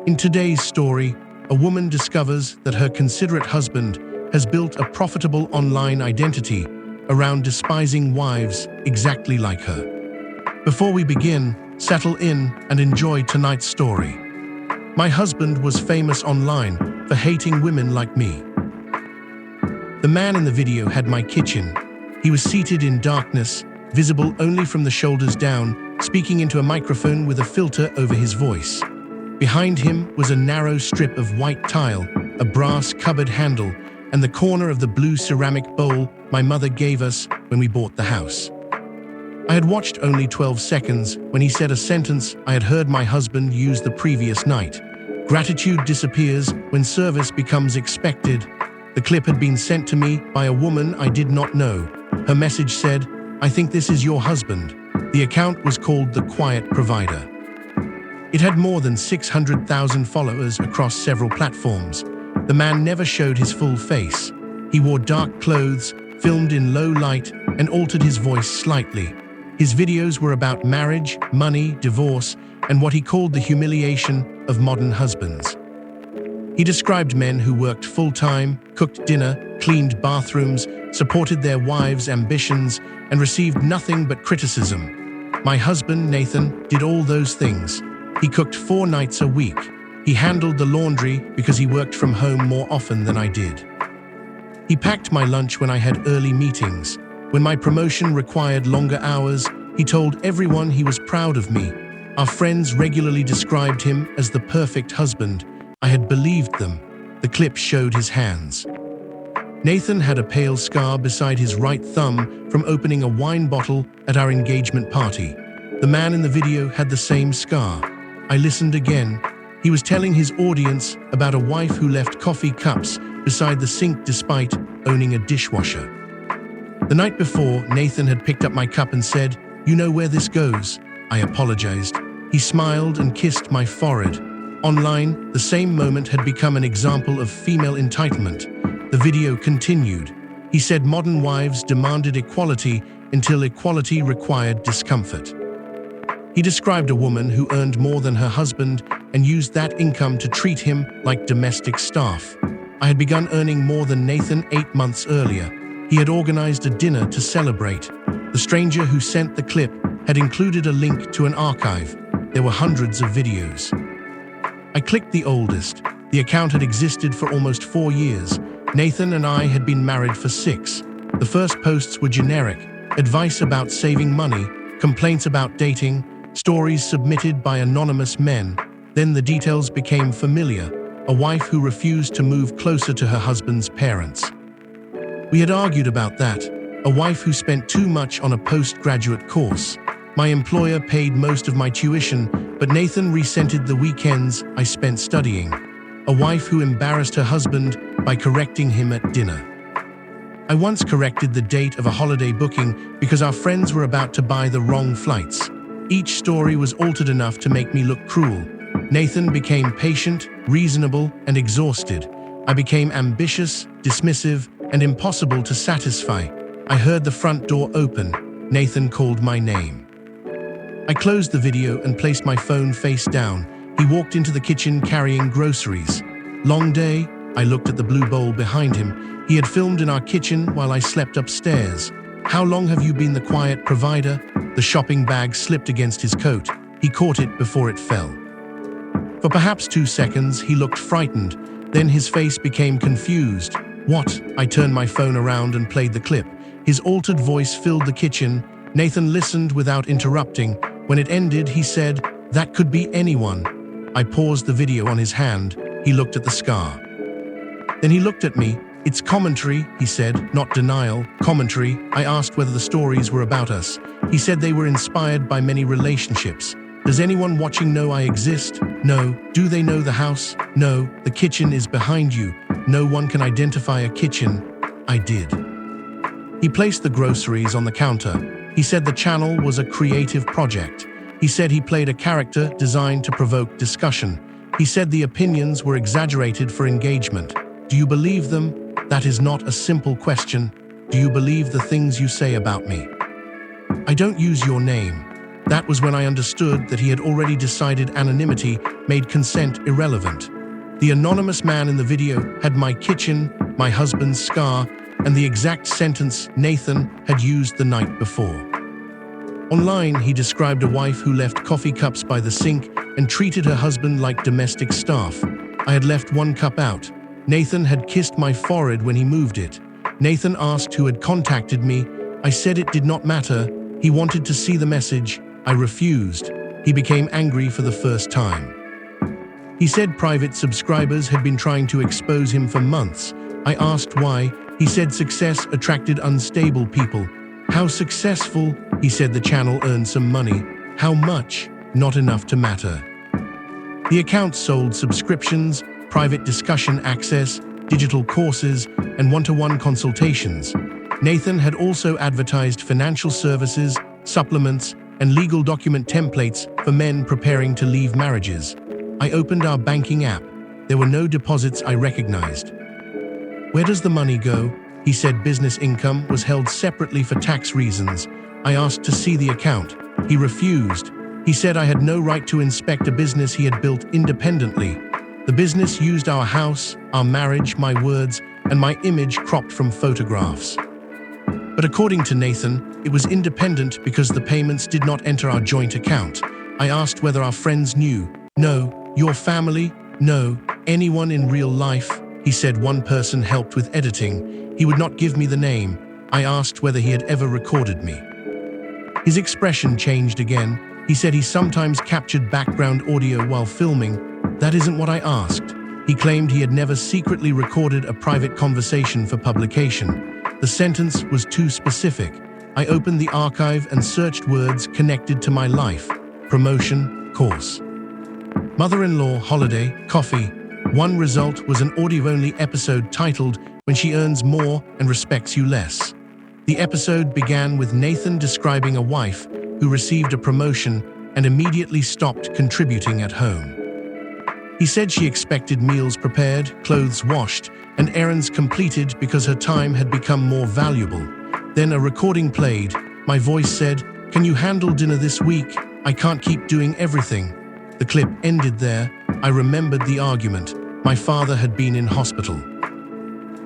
In today's story, a woman discovers that her considerate husband has built a profitable online identity around despising wives exactly like her. Before we begin, settle in and enjoy tonight's story. My husband was famous online for hating women like me. The man in the video had my kitchen. He was seated in darkness, visible only from the shoulders down, speaking into a microphone with a filter over his voice. Behind him was a narrow strip of white tile, a brass cupboard handle, and the corner of the blue ceramic bowl my mother gave us when we bought the house. I had watched only 12 seconds when he said a sentence I had heard my husband use the previous night. Gratitude disappears when service becomes expected. The clip had been sent to me by a woman I did not know. Her message said, "I think this is your husband." The account was called The Quiet Provider. It had more than 600,000 followers across several platforms. The man never showed his full face. He wore dark clothes, filmed in low light, and altered his voice slightly. His videos were about marriage, money, divorce, and what he called the humiliation of modern husbands. He described men who worked full-time, cooked dinner, cleaned bathrooms, supported their wives' ambitions, and received nothing but criticism. My husband, Nathan, did all those things. He cooked 4 nights a week. He handled the laundry because he worked from home more often than I did. He packed my lunch when I had early meetings. When my promotion required longer hours, he told everyone he was proud of me. Our friends regularly described him as the perfect husband. I had believed them. The clip showed his hands. Nathan had a pale scar beside his right thumb from opening a wine bottle at our engagement party. The man in the video had the same scar. I listened again. He was telling his audience about a wife who left coffee cups beside the sink despite owning a dishwasher. The night before, Nathan had picked up my cup and said, "You know where this goes." I apologized. He smiled and kissed my forehead. Online, the same moment had become an example of female entitlement. The video continued. He said modern wives demanded equality until equality required discomfort. He described a woman who earned more than her husband and used that income to treat him like domestic staff. I had begun earning more than Nathan 8 months earlier. He had organized a dinner to celebrate. The stranger who sent the clip had included a link to an archive. There were hundreds of videos. I clicked the oldest. The account had existed for almost 4 years. Nathan and I had been married for 6. The first posts were generic: advice about saving money, complaints about dating, stories submitted by anonymous men. Then the details became familiar: a wife who refused to move closer to her husband's parents. We had argued about that. A wife who spent too much on a postgraduate course. My employer paid most of my tuition, but Nathan resented the weekends I spent studying. A wife who embarrassed her husband by correcting him at dinner. I once corrected the date of a holiday booking because our friends were about to buy the wrong flights. Each story was altered enough to make me look cruel. Nathan became patient, reasonable, and exhausted. I became ambitious, dismissive, and impossible to satisfy. I heard the front door open. Nathan called my name. I closed the video and placed my phone face down. He walked into the kitchen carrying groceries. Long day. I looked at the blue bowl behind him. He had filmed in our kitchen while I slept upstairs. "How long have you been the quiet provider?" The shopping bag slipped against his coat. He caught it before it fell. For perhaps 2 seconds, he looked frightened. Then his face became confused. "What?" I turned my phone around and played the clip. His altered voice filled the kitchen. Nathan listened without interrupting. When it ended, he said, "That could be anyone." I paused the video on his hand. He looked at the scar. Then he looked at me. "It's commentary," he said, "not denial." Commentary. I asked whether the stories were about us. He said they were inspired by many relationships. "Does anyone watching know I exist?" "No." "Do they know the house?" "No." "The kitchen is behind you. No one can identify a kitchen." I did. He placed the groceries on the counter. He said the channel was a creative project. He said he played a character designed to provoke discussion. He said the opinions were exaggerated for engagement. Do you believe them? That is not a simple question. Do you believe the things you say about me? I don't use your name. That was when I understood that he had already decided anonymity made consent irrelevant. The anonymous man in the video had my kitchen, my husband's scar, and the exact sentence Nathan had used the night before. Online, he described a wife who left coffee cups by the sink and treated her husband like domestic staff. I had left one cup out. Nathan had kissed my forehead when he moved it. Nathan asked who had contacted me. I said it did not matter. He wanted to see the message. I refused. He became angry for the first time. He said private subscribers had been trying to expose him for months. I asked why. He said success attracted unstable people. How successful? He said the channel earned some money. How much? Not enough to matter. The account sold subscriptions, private discussion access, digital courses, and one-to-one consultations. Nathan had also advertised financial services, supplements, and legal document templates for men preparing to leave marriages. I opened our banking app. There were no deposits I recognized. Where does the money go? He said business income was held separately for tax reasons. I asked to see the account. He refused. He said I had no right to inspect a business he had built independently. The business used our house, our marriage, my words, and my image cropped from photographs. But according to Nathan, it was independent because the payments did not enter our joint account. I asked whether our friends knew. No. Your family? No. Anyone in real life? He said one person helped with editing. He would not give me the name. I asked whether he had ever recorded me. His expression changed again. He said he sometimes captured background audio while filming. That isn't what I asked. He claimed he had never secretly recorded a private conversation for publication. The sentence was too specific. I opened the archive and searched words connected to my life. Promotion, course. Mother-in-law, holiday, coffee. One result was an audio-only episode titled When She Earns More and Respects You Less. The episode began with Nathan describing a wife who received a promotion and immediately stopped contributing at home. He said she expected meals prepared, clothes washed, and errands completed because her time had become more valuable. Then a recording played. My voice said, "Can you handle dinner this week? I can't keep doing everything." The clip ended there. I remembered the argument. My father had been in hospital.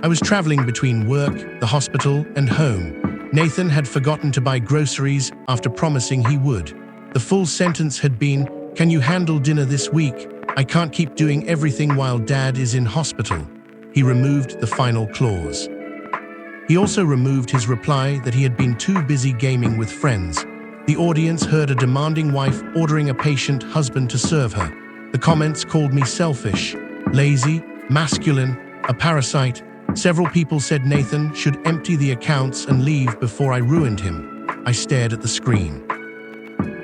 I was traveling between work, the hospital, and home. Nathan had forgotten to buy groceries after promising he would. The full sentence had been, "Can you handle dinner this week? I can't keep doing everything while Dad is in hospital." He removed the final clause. He also removed his reply that he had been too busy gaming with friends. The audience heard a demanding wife ordering a patient husband to serve her. The comments called me selfish, lazy, masculine, a parasite. Several people said Nathan should empty the accounts and leave before I ruined him. I stared at the screen.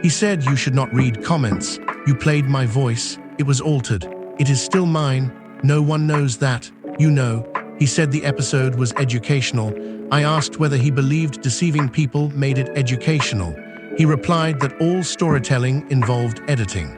He said, "You should not read comments. You played my voice. It was altered. It is still mine. No one knows that. You know." He said the episode was educational. I asked whether he believed deceiving people made it educational. He replied that all storytelling involved editing.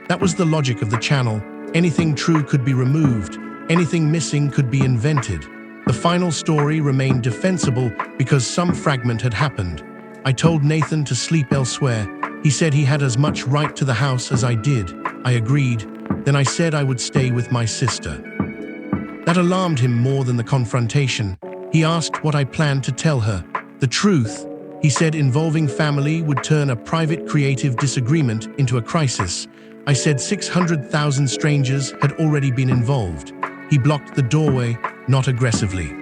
That was the logic of the channel. Anything true could be removed. Anything missing could be invented. The final story remained defensible because some fragment had happened. I told Nathan to sleep elsewhere. He said he had as much right to the house as I did. I agreed. Then I said I would stay with my sister. That alarmed him more than the confrontation. He asked what I planned to tell her. The truth. He said involving family would turn a private creative disagreement into a crisis. I said 600,000 strangers had already been involved. He blocked the doorway, not aggressively.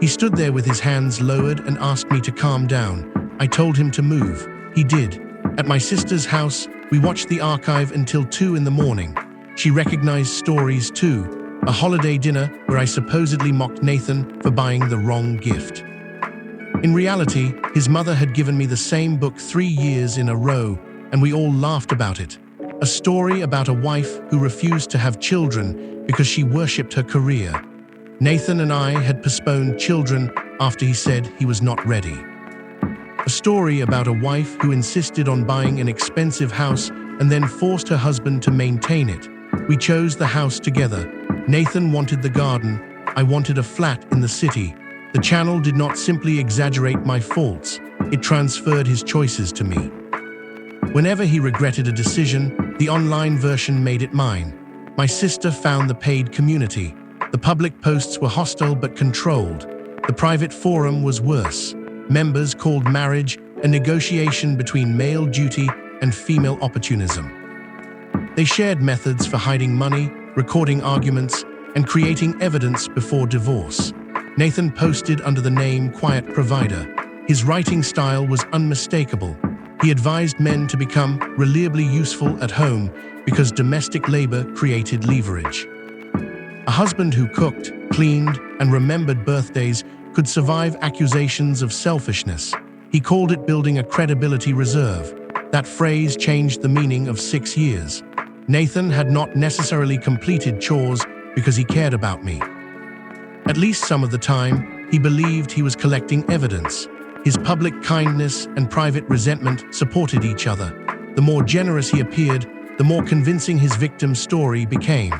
He stood there with his hands lowered and asked me to calm down. I told him to move. He did. At my sister's house, we watched the archive until 2 in the morning. She recognized stories too. A holiday dinner where I supposedly mocked Nathan for buying the wrong gift. In reality, his mother had given me the same book 3 years in a row, and we all laughed about it. A story about a wife who refused to have children because she worshipped her career. Nathan and I had postponed children after he said he was not ready. A story about a wife who insisted on buying an expensive house and then forced her husband to maintain it. We chose the house together. Nathan wanted the garden. I wanted a flat in the city. The channel did not simply exaggerate my faults. It transferred his choices to me. Whenever he regretted a decision, the online version made it mine. My sister found the paid community. The public posts were hostile but controlled. The private forum was worse. Members called marriage a negotiation between male duty and female opportunism. They shared methods for hiding money, recording arguments, and creating evidence before divorce. Nathan posted under the name Quiet Provider. His writing style was unmistakable. He advised men to become reliably useful at home because domestic labor created leverage. A husband who cooked, cleaned, and remembered birthdays could survive accusations of selfishness. He called it building a credibility reserve. That phrase changed the meaning of 6 years. Nathan had not necessarily completed chores because he cared about me. At least some of the time, he believed he was collecting evidence. His public kindness and private resentment supported each other. The more generous he appeared, the more convincing his victim's story became.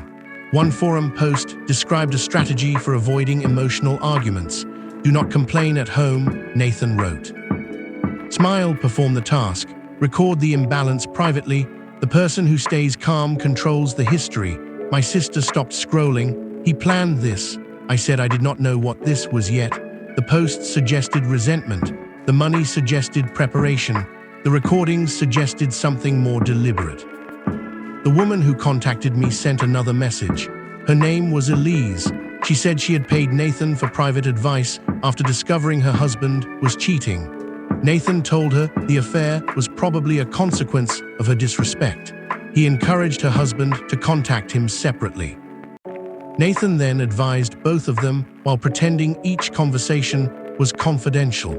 One forum post described a strategy for avoiding emotional arguments. "Do not complain at home," Nathan wrote. "Smile, perform the task. Record the imbalance privately. The person who stays calm controls the history." My sister stopped scrolling. "He planned this." I said I did not know what this was yet. The posts suggested resentment. The money suggested preparation. The recordings suggested something more deliberate. The woman who contacted me sent another message. Her name was Elise. She said she had paid Nathan for private advice after discovering her husband was cheating. Nathan told her the affair was probably a consequence of her disrespect. He encouraged her husband to contact him separately. Nathan then advised both of them while pretending each conversation was confidential.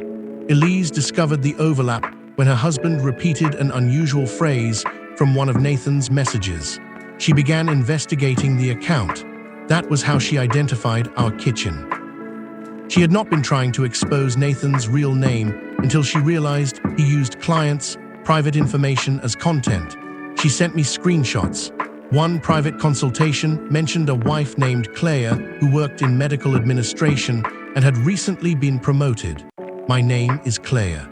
Elise discovered the overlap when her husband repeated an unusual phrase from one of Nathan's messages. She began investigating the account. That was how she identified our kitchen. She had not been trying to expose Nathan's real name until she realized he used clients' private information as content. She sent me screenshots. One private consultation mentioned a wife named Claire who worked in medical administration and had recently been promoted. My name is Claire.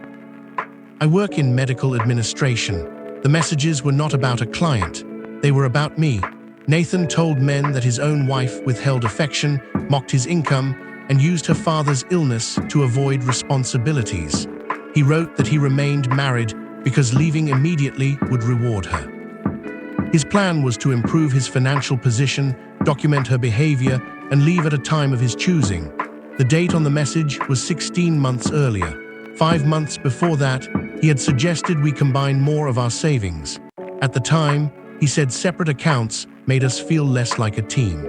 I work in medical administration. The messages were not about a client. They were about me. Nathan told men that his own wife withheld affection, mocked his income, and used her father's illness to avoid responsibilities. He wrote that he remained married because leaving immediately would reward her. His plan was to improve his financial position, document her behavior, and leave at a time of his choosing. The date on the message was 16 months earlier. 5 months before that, he had suggested we combine more of our savings. At the time, he said separate accounts made us feel less like a team.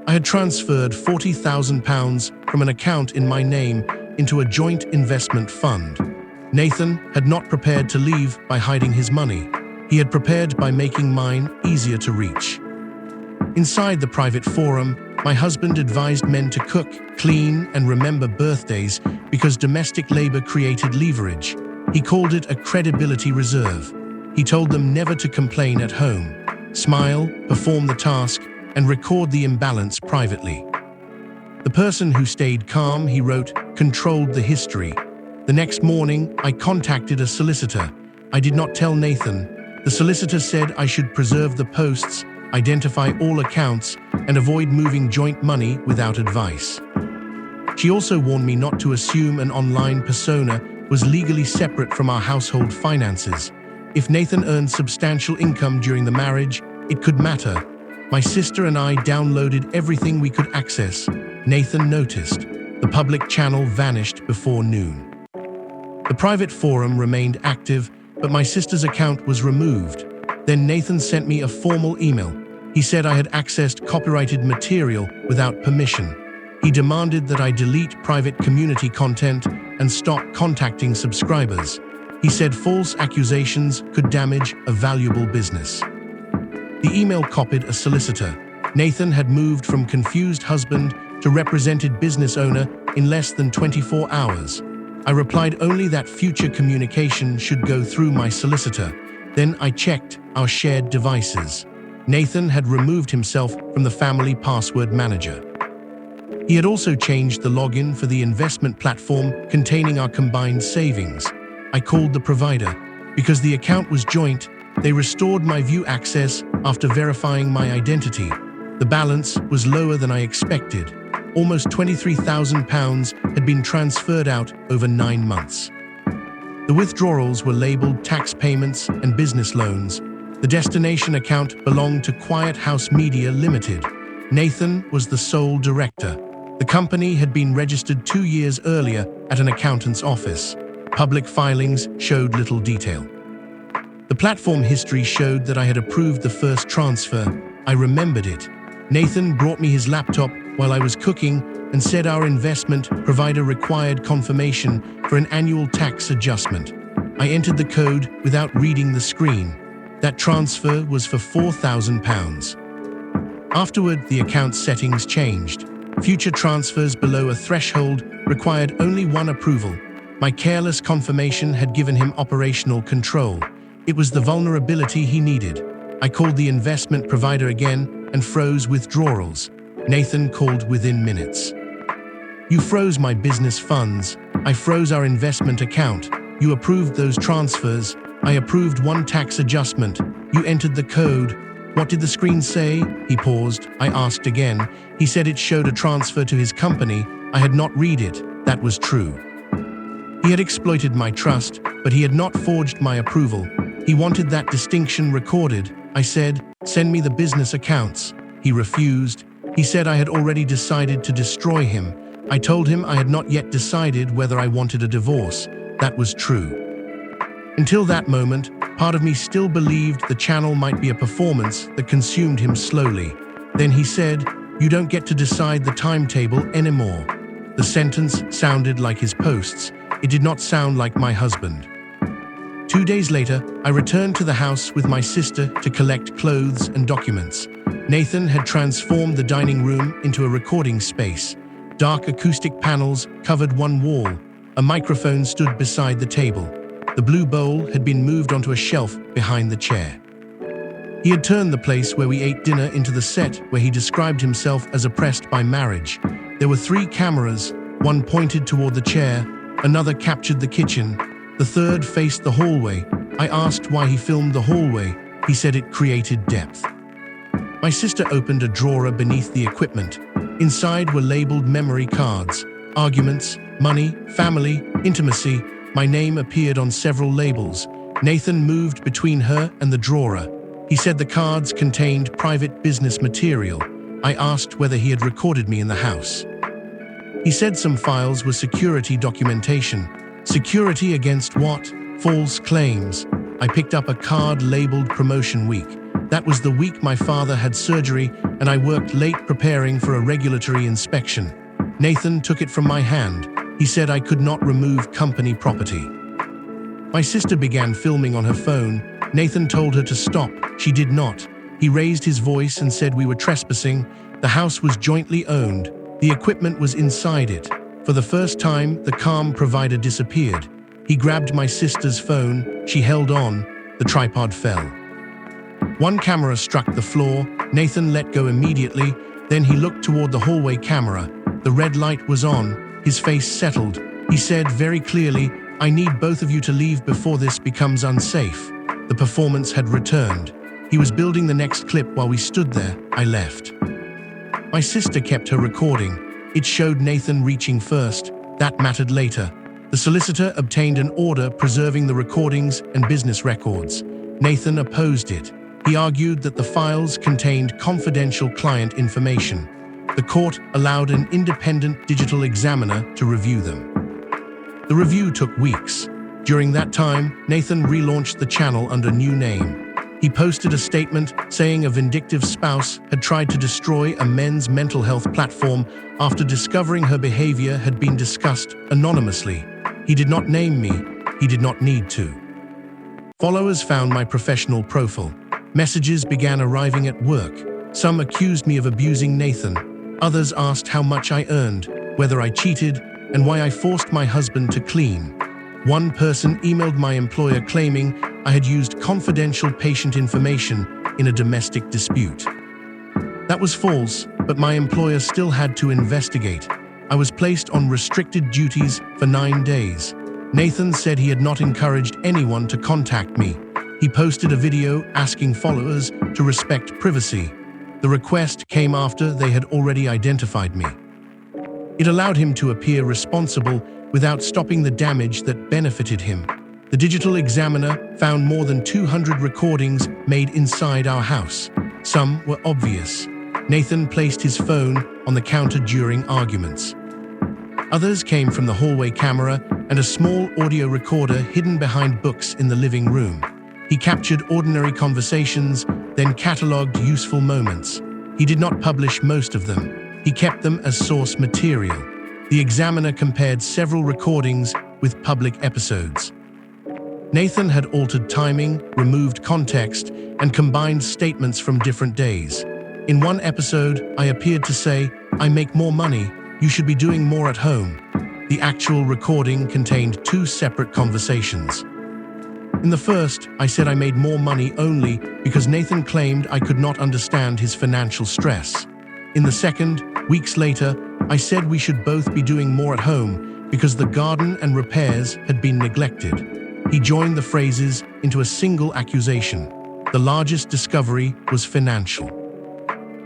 I had transferred £40,000 from an account in my name into a joint investment fund. Nathan had not prepared to leave by hiding his money. He had prepared by making mine easier to reach. Inside the private forum, my husband advised men to cook, clean, and remember birthdays because domestic labor created leverage. He called it a credibility reserve. He told them never to complain at home. Smile, perform the task, and record the imbalance privately. The person who stayed calm, he wrote, controlled the history. The next morning, I contacted a solicitor. I did not tell Nathan. The solicitor said I should preserve the posts, identify all accounts, and avoid moving joint money without advice. She also warned me not to assume an online persona was legally separate from our household finances. If Nathan earned substantial income during the marriage, it could matter. My sister and I downloaded everything we could access. Nathan noticed. The public channel vanished before noon. The private forum remained active, but my sister's account was removed. Then Nathan sent me a formal email. He said I had accessed copyrighted material without permission. He demanded that I delete private community content and stop contacting subscribers. He said false accusations could damage a valuable business. The email copied a solicitor. Nathan had moved from confused husband to represented business owner in less than 24 hours. I replied only that future communication should go through my solicitor. Then I checked our shared devices. Nathan had removed himself from the family password manager. He had also changed the login for the investment platform containing our combined savings. I called the provider. Because the account was joint, they restored my view access after verifying my identity. The balance was lower than I expected. Almost £23,000 had been transferred out over 9 months. The withdrawals were labeled tax payments and business loans. The destination account belonged to Quiet House Media Limited. Nathan was the sole director. The company had been registered 2 years earlier at an accountant's office. Public filings showed little detail. The platform history showed that I had approved the first transfer. I remembered it. Nathan brought me his laptop while I was cooking and said our investment provider required confirmation for an annual tax adjustment. I entered the code without reading the screen. That transfer was for £4,000. Afterward, the account settings changed. Future transfers below a threshold required only one approval. My careless confirmation had given him operational control. It was the vulnerability he needed. I called the investment provider again and froze withdrawals. Nathan called within minutes. You froze my business funds. I froze our investment account. You approved those transfers. I approved one tax adjustment. You entered the code. What did the screen say? He paused. I asked again. He said it showed a transfer to his company. I had not read it. That was true. He had exploited my trust, but he had not forged my approval. He wanted that distinction recorded. I said, send me the business accounts. He refused. He said I had already decided to destroy him. I told him I had not yet decided whether I wanted a divorce. That was true. Until that moment, part of me still believed the channel might be a performance that consumed him slowly. Then he said, you don't get to decide the timetable anymore. The sentence sounded like his posts. It did not sound like my husband. 2 days later, I returned to the house with my sister to collect clothes and documents. Nathan had transformed the dining room into a recording space. Dark acoustic panels covered one wall. A microphone stood beside the table. The blue bowl had been moved onto a shelf behind the chair. He had turned the place where we ate dinner into the set where he described himself as oppressed by marriage. There were 3 cameras, one pointed toward the chair, another captured the kitchen, the third faced the hallway. I asked why he filmed the hallway. He said it created depth. My sister opened a drawer beneath the equipment. Inside were labeled memory cards, arguments, money, family, intimacy. My name appeared on several labels. Nathan moved between her and the drawer. He said the cards contained private business material. I asked whether he had recorded me in the house. He said some files were security documentation. Security against what? False claims. I picked up a card labeled Promotion Week. That was the week my father had surgery, and I worked late preparing for a regulatory inspection. Nathan took it from my hand. He said I could not remove company property. My sister began filming on her phone. Nathan told her to stop. She did not. He raised his voice and said we were trespassing. The house was jointly owned. The equipment was inside it. For the first time, the calm provider disappeared. He grabbed my sister's phone. She held on. The tripod fell. One camera struck the floor. Nathan let go immediately. Then he looked toward the hallway camera. The red light was on. His face settled. He said very clearly, I need both of you to leave before this becomes unsafe. The performance had returned. He was building the next clip while we stood there. I left. My sister kept her recording. It showed Nathan reaching first. That mattered later. The solicitor obtained an order preserving the recordings and business records. Nathan opposed it. He argued that the files contained confidential client information. The court allowed an independent digital examiner to review them. The review took weeks. During that time, Nathan relaunched the channel under new name. He posted a statement saying a vindictive spouse had tried to destroy a men's mental health platform after discovering her behavior had been discussed anonymously. He did not name me. He did not need to. Followers found my professional profile. Messages began arriving at work. Some accused me of abusing Nathan. Others asked how much I earned, whether I cheated, and why I forced my husband to clean. One person emailed my employer claiming I had used confidential patient information in a domestic dispute. That was false, but my employer still had to investigate. I was placed on restricted duties for 9 days. Nathan said he had not encouraged anyone to contact me. He posted a video asking followers to respect privacy. The request came after they had already identified me. It allowed him to appear responsible without stopping the damage that benefited him. The Digital Examiner found more than 200 recordings made inside our house. Some were obvious. Nathan placed his phone on the counter during arguments. Others came from the hallway camera and a small audio recorder hidden behind books in the living room. He captured ordinary conversations, then catalogued useful moments. He did not publish most of them. He kept them as source material. The Examiner compared several recordings with public episodes. Nathan had altered timing, removed context, and combined statements from different days. In one episode, I appeared to say, "I make more money, you should be doing more at home." The actual recording contained two separate conversations. In the first, I said I made more money only because Nathan claimed I could not understand his financial stress. In the second, weeks later, I said we should both be doing more at home because the garden and repairs had been neglected. He joined the phrases into a single accusation. The largest discovery was financial.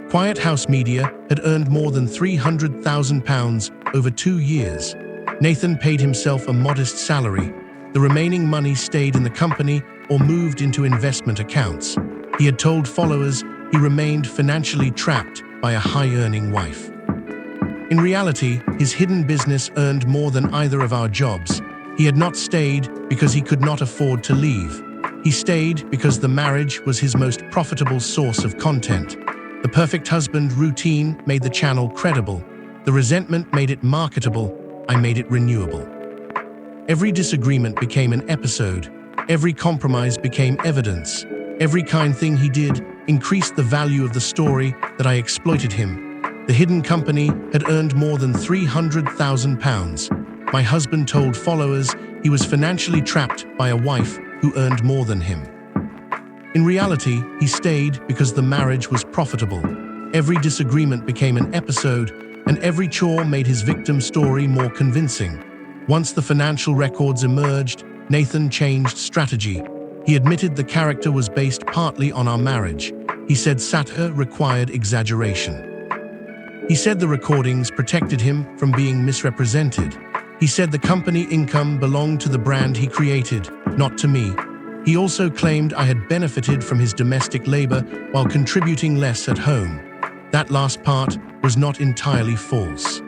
Quiet House Media had earned more than £300,000 over 2 years. Nathan paid himself a modest salary. The remaining money stayed in the company or moved into investment accounts. He had told followers he remained financially trapped by a high-earning wife. In reality, his hidden business earned more than either of our jobs. He had not stayed because he could not afford to leave. He stayed because the marriage was his most profitable source of content. The perfect husband routine made the channel credible. The resentment made it marketable. I made it renewable. Every disagreement became an episode. Every compromise became evidence. Every kind thing he did increased the value of the story that I exploited him. The hidden company had earned more than £300,000. My husband told followers he was financially trapped by a wife who earned more than him. In reality, he stayed because the marriage was profitable. Every disagreement became an episode, and every chore made his victim story more convincing. Once the financial records emerged, Nathan changed strategy. He admitted the character was based partly on our marriage. He said satire required exaggeration. He said the recordings protected him from being misrepresented. He said the company income belonged to the brand he created, not to me. He also claimed I had benefited from his domestic labor while contributing less at home. That last part was not entirely false.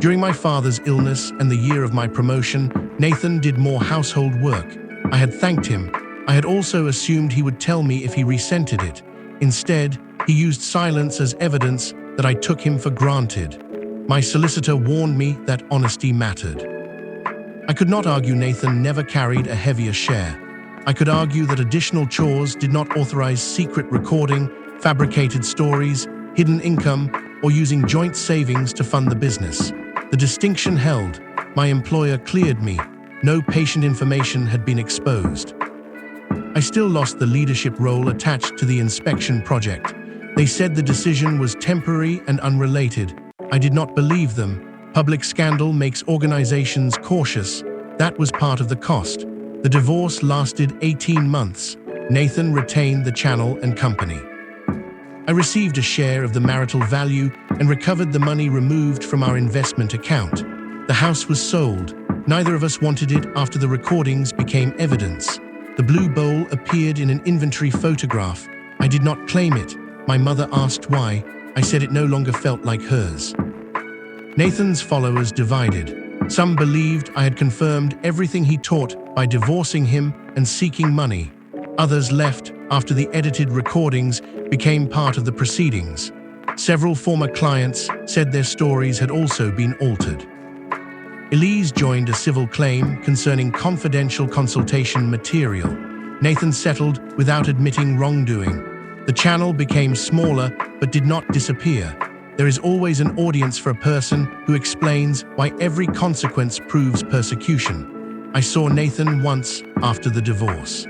During my father's illness and the year of my promotion, Nathan did more household work. I had thanked him. I had also assumed he would tell me if he resented it. Instead, he used silence as evidence that I took him for granted. My solicitor warned me that honesty mattered. I could not argue Nathan never carried a heavier share. I could argue that additional chores did not authorize secret recording, fabricated stories, hidden income, or using joint savings to fund the business. The distinction held. My employer cleared me. No patient information had been exposed. I still lost the leadership role attached to the inspection project. They said the decision was temporary and unrelated. I did not believe them. Public scandal makes organizations cautious. That was part of the cost. The divorce lasted 18 months. Nathan retained the channel and company. I received a share of the marital value and recovered the money removed from our investment account. The house was sold. Neither of us wanted it after the recordings became evidence. The blue bowl appeared in an inventory photograph. I did not claim it. My mother asked why. I said it no longer felt like hers. Nathan's followers divided. Some believed I had confirmed everything he taught by divorcing him and seeking money. Others left after the edited recordings became part of the proceedings. Several former clients said their stories had also been altered. Elise joined a civil claim concerning confidential consultation material. Nathan settled without admitting wrongdoing. The channel became smaller but did not disappear. There is always an audience for a person who explains why every consequence proves persecution. I saw Nathan once after the divorce.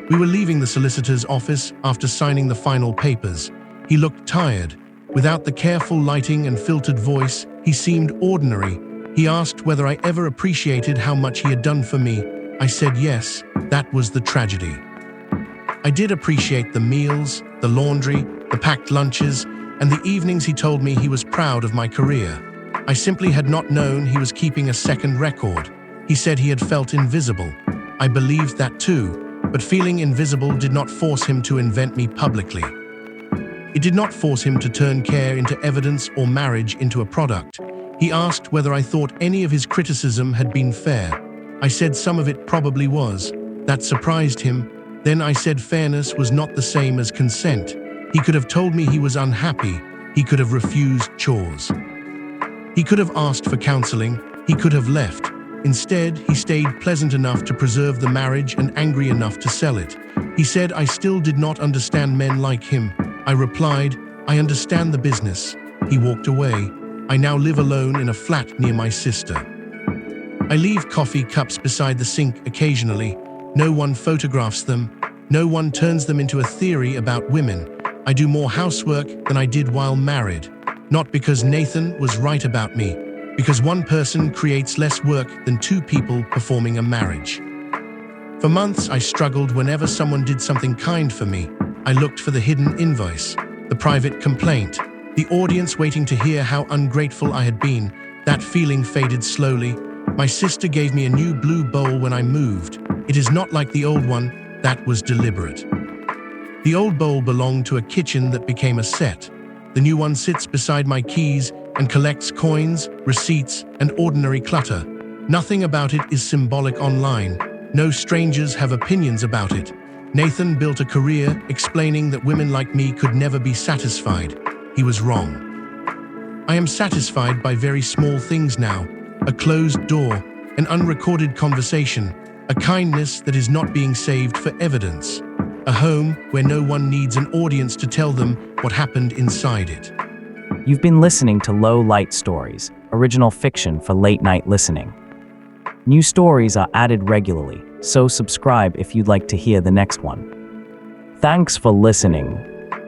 We were leaving the solicitor's office after signing the final papers. He looked tired. Without the careful lighting and filtered voice, he seemed ordinary. He asked whether I ever appreciated how much he had done for me. I said yes, that was the tragedy. I did appreciate the meals, the laundry, the packed lunches, and the evenings he told me he was proud of my career. I simply had not known he was keeping a second record. He said he had felt invisible. I believed that too, but feeling invisible did not force him to invent me publicly. It did not force him to turn care into evidence or marriage into a product. He asked whether I thought any of his criticism had been fair. I said some of it probably was. That surprised him. Then I said fairness was not the same as consent. He could have told me he was unhappy. He could have refused chores. He could have asked for counseling. He could have left. Instead, he stayed pleasant enough to preserve the marriage and angry enough to sell it. He said I still did not understand men like him. I replied, I understand the business. He walked away. I now live alone in a flat near my sister. I leave coffee cups beside the sink occasionally. No one photographs them. No one turns them into a theory about women. I do more housework than I did while married. Not because Nathan was right about me, because one person creates less work than two people performing a marriage. For months, I struggled whenever someone did something kind for me. I looked for the hidden invoice, the private complaint, the audience waiting to hear how ungrateful I had been. That feeling faded slowly. My sister gave me a new blue bowl when I moved. It is not like the old one. That was deliberate. The old bowl belonged to a kitchen that became a set. The new one sits beside my keys and collects coins, receipts, and ordinary clutter. Nothing about it is symbolic online. No strangers have opinions about it. Nathan built a career explaining that women like me could never be satisfied. He was wrong. I am satisfied by very small things now. A closed door, an unrecorded conversation, a kindness that is not being saved for evidence. A home where no one needs an audience to tell them what happened inside it. You've been listening to Low Light Stories, original fiction for late night listening. New stories are added regularly, so subscribe if you'd like to hear the next one. Thanks for listening.